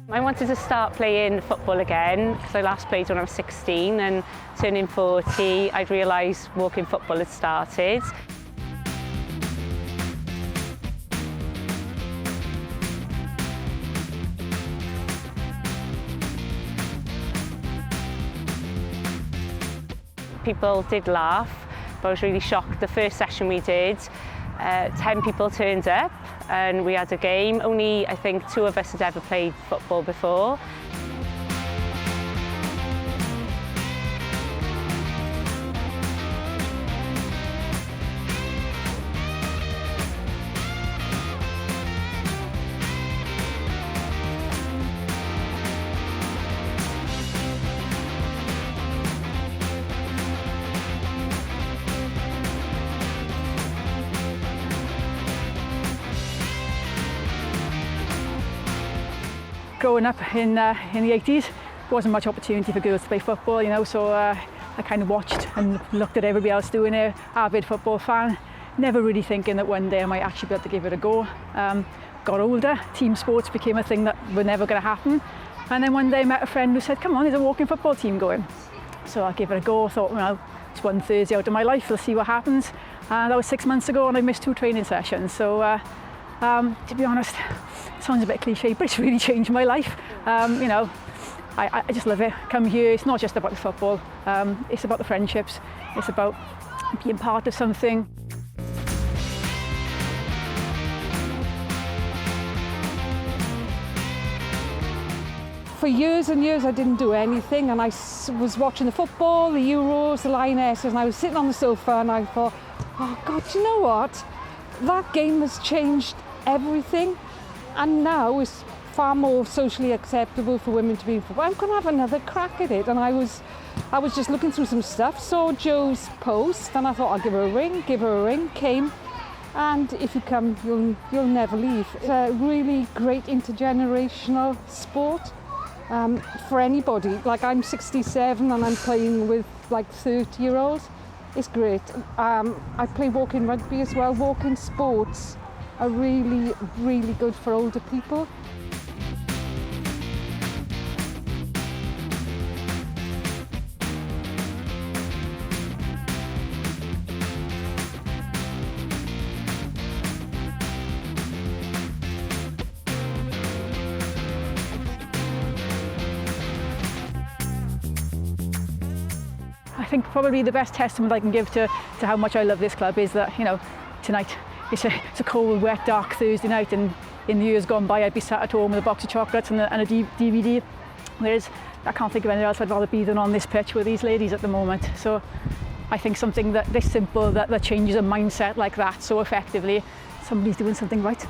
I wanted to start playing football again because I last played when I was 16, and turning 40, I'd realised walking football had started. People did laugh, but I was really shocked. The first session we did, 10 people turned up and we had a game. Only, I think, 2 of us had ever played football before. Growing up in the 80s, there wasn't much opportunity for girls to play football, you know, so I kind of watched and looked at everybody else doing it, avid football fan, never really thinking that one day I might actually be able to give it a go. Got older, team sports became a thing that was never going to happen, and then one day I met a friend who said, come on, there's a walking football team going. So I gave it a go. I thought, well, it's one Thursday out of my life, we'll see what happens. And that was 6 months ago, and I missed 2 training sessions. So to be honest, it sounds a bit cliche, but it's really changed my life. You know, I just love it. Come here, it's not just about the football, it's about the friendships, it's about being part of something. For years and years I didn't do anything, and I was watching the football, the Euros, the Lionesses, and I was sitting on the sofa and I thought, oh God, you know what? That game has changed everything, and now it's far more socially acceptable for women to be in football. I'm going to have another crack at it. And I was just looking through some stuff, saw Jo's post, and I thought I'll give her a ring, came, and if you come, you'll never leave. It's a really great intergenerational sport for anybody. Like, I'm 67 and I'm playing with like 30-year-olds. It's great. I play walking rugby as well. Walking sports are really, really good for older people. I think probably the best testament I can give to how much I love this club is that, you know, tonight it's a cold, wet, dark Thursday night, and in the years gone by I'd be sat at home with a box of chocolates and a DVD, whereas I can't think of anything else I'd rather be than on this pitch with these ladies at the moment. So I think something that this simple, that changes a mindset like that so effectively, somebody's doing something right.